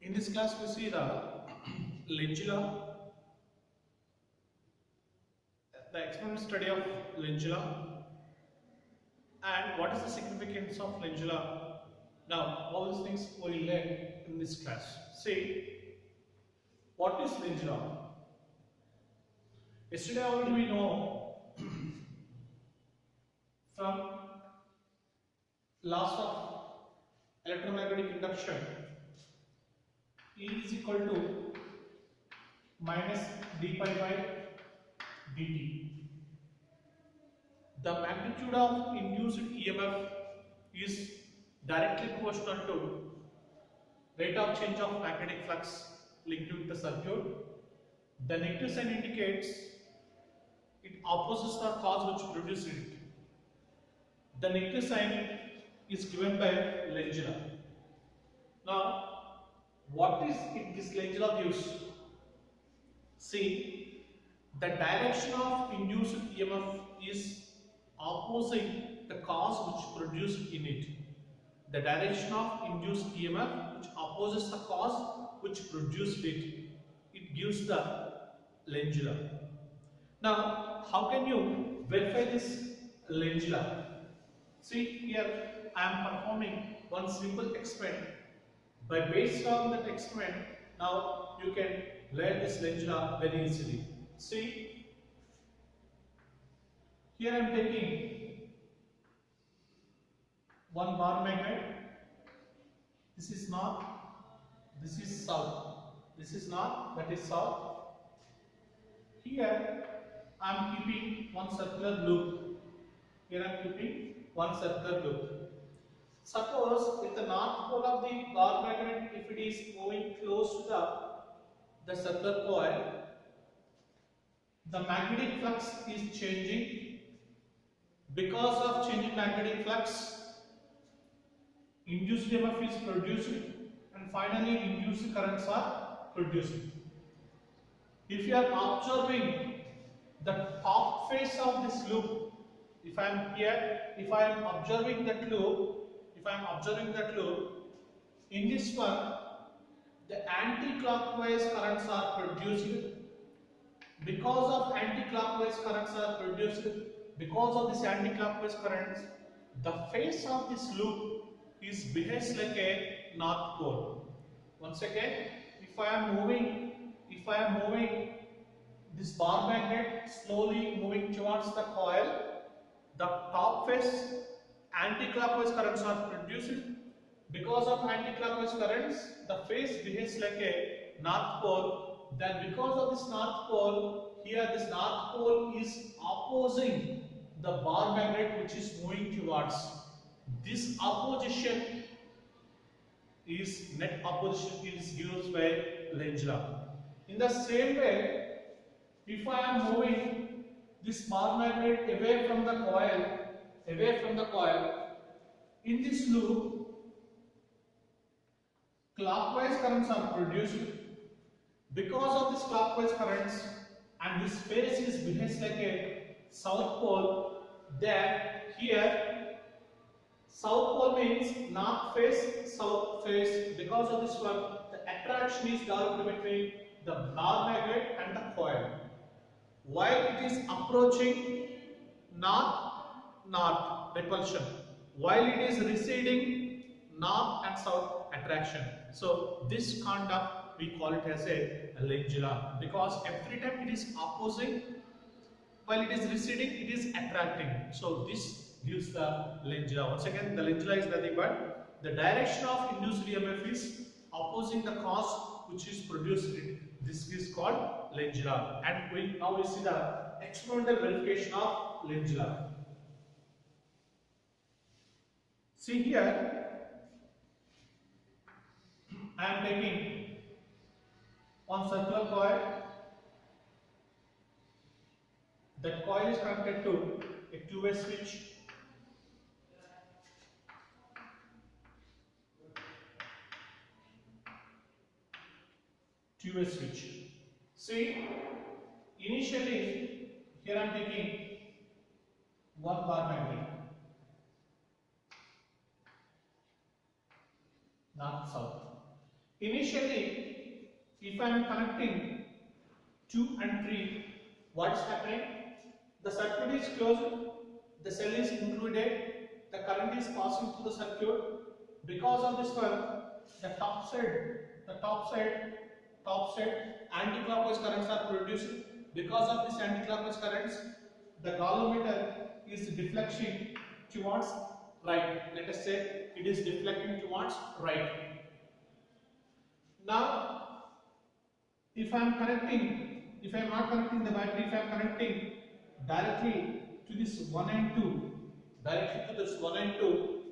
In this class, we see the lingula, the experimental study of lingula, and what is the significance of lingula. Now, all these things we will learn in this class. See, what is lingula? Yesterday already we know from laws of electromagnetic induction, E is equal to minus d pi by dt. The magnitude of induced EMF is directly proportional to rate of change of magnetic flux linked with the circuit. The negative sign indicates it opposes the cause which produces it. The negative sign is given by lingula. Now, what is it this lingula gives? See, the direction of induced EMF is opposing the cause which produced in it. The direction of induced EMF which opposes the cause which produced it. It gives the lingula. Now, how can you verify this lingula? See, here I am performing one simple experiment. Based on that experiment, now you can learn this lingula very easily. See, here I am taking one bar magnet. This is north, this is south. This is north, that is south. Here I am keeping one circular loop. Here I am keeping one circular loop. Suppose if the north pole of the bar magnet, if it is moving close to the circular coil, the magnetic flux is changing. Because of changing magnetic flux, induced EMF is produced and finally induced currents are produced. If you are observing the top face of this loop, if I am here, if I am observing that loop, in this one, the anti-clockwise currents are produced. Because of anti-clockwise currents are produced, because of this anti-clockwise currents, the face of this loop is behaves like a north pole. Once again, if I am moving this bar magnet slowly moving towards the coil, the top face anti-clockwise currents are produced. Because of anti-clockwise currents, the face behaves like a north pole. Then because of this north pole, here this north pole is opposing the bar magnet which is moving towards. This opposition is net opposition is given by lingula. In the same way, if I am moving this bar magnet away from the coil, in this loop, clockwise currents are produced. Because of this clockwise currents and this face is behaves like a south pole, then here south pole means north face, south face. Because of this one, the attraction is developed between the bar magnet and the coil. While it is approaching north repulsion, while it is receding north and south attraction. So this conduct we call it as a lingula, because every time it is opposing, while it is receding it is attracting. So this gives the lingula. Once again, the lingula is nothing but the direction of induced EMF is opposing the cause which is produced. This is called lingula, and now we see the experimental verification of lingula. See here, I am taking one circular coil. That coil is connected to a two-way switch. Two-way switch. See, initially here I am taking one bar magnet, north south. Initially, if I am connecting 2 and 3, what is happening? The circuit is closed, the cell is included, the current is passing through the circuit. Because of this one, the top side, anti-clockwise currents are produced. Because of this anti-clockwise currents, the galvanometer is deflecting towards right. Let us say it is deflecting towards right. Now, if I am not connecting the battery, if I am connecting directly to this 1 and 2,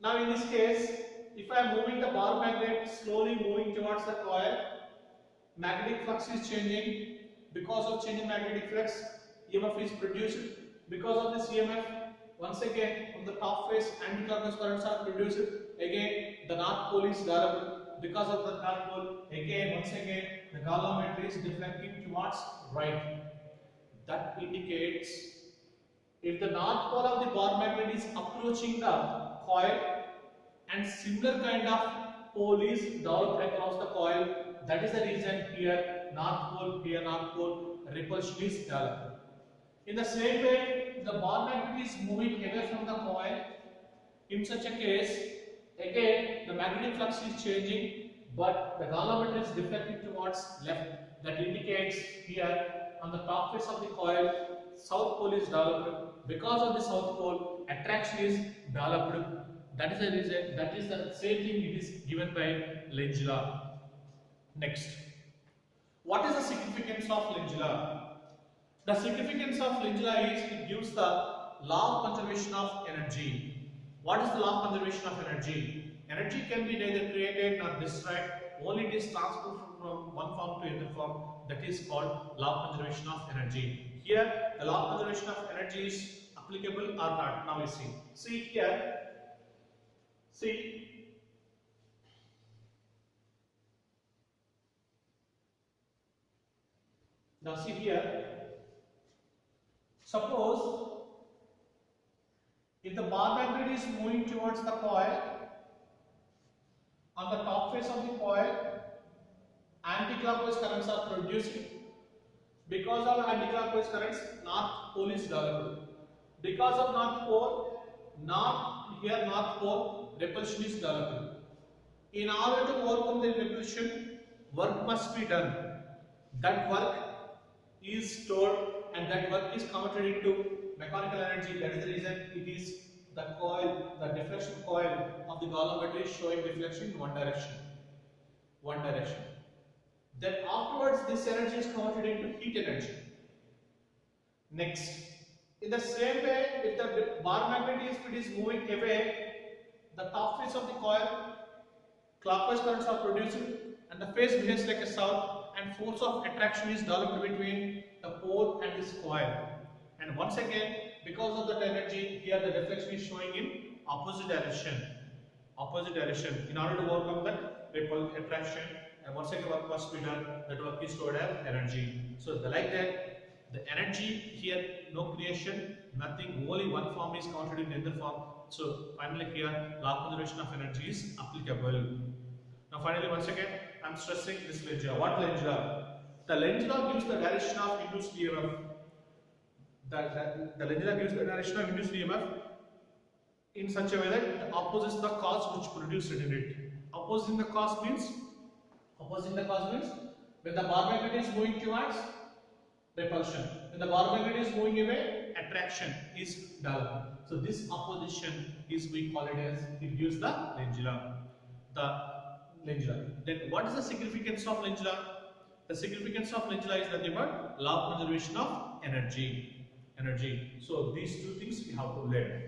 now in this case, if I am moving the bar magnet slowly moving towards the coil, magnetic flux is changing. Because of changing magnetic flux, EMF is produced. Because of this EMF, once again from the top phase anti-clockwise currents are produced. Again the north pole is developed. Because of the north pole, once again the galvanometer is deflecting towards right. That indicates if the north pole of the bar magnet is approaching the coil and similar kind of pole is developed across the coil, that is the reason here north pole repulsion is developed. In the same way, the bar magnet is moving away from the coil. In such a case, again the magnetic flux is changing, but the galvanometer is deflecting towards left. That indicates here on the top face of the coil, south pole is developed. Because of the south pole, attraction is developed. That is the reason. That is the same thing. It is given by Lenz law. Next, what is the significance of Lenz law? The significance of Lenz law is it gives the law of conservation of energy. What is the law of conservation of energy? Energy can be neither created nor destroyed. Only it is transferred from one form to another form. That is called law of conservation of energy. Here, the law of conservation of energy is applicable or not. Now we see. See here. See. Now see here. Suppose if the bar magnet is moving towards the coil, on the top face of the coil, anti-clockwise currents are produced. Because of anti-clockwise currents, north pole is developed. Because of north pole, repulsion is developed. In order to overcome the repulsion, work must be done. That work is stored and that work is converted into mechanical energy. That is the reason it is the coil, the deflection coil of the galvanometer is showing deflection in one direction. Then afterwards this energy is converted into heat energy. Next, in the same way, if the bar magnet is moving away, the top face of the coil, clockwise currents are produced and the phase behaves like a south, and force of attraction is developed between the pole and this coil. And once again, because of that energy, here the deflection is showing in opposite direction. In order to overcome that attraction, and once again work must be done. That work is stored as energy. So like that, the energy here, no creation, nothing. Only one form is counted in another form. So finally here, law of conservation of energy is applicable. Now finally, once again, I am stressing this Lenz law. What Lenz law? The Lenz law gives the direction of induced EMF. The Lenz law gives the direction of induced EMF in such a way that it opposes the cause which produced it in it. Opposing the cause means when the bar magnet is moving towards repulsion, when the bar magnet is moving away, attraction is developed. So this opposition is, we call it as, it gives the Lenz law. Then what is the significance of Lenz law? The significance of Lenz law is nothing but law of conservation of energy. So these two things we have to learn.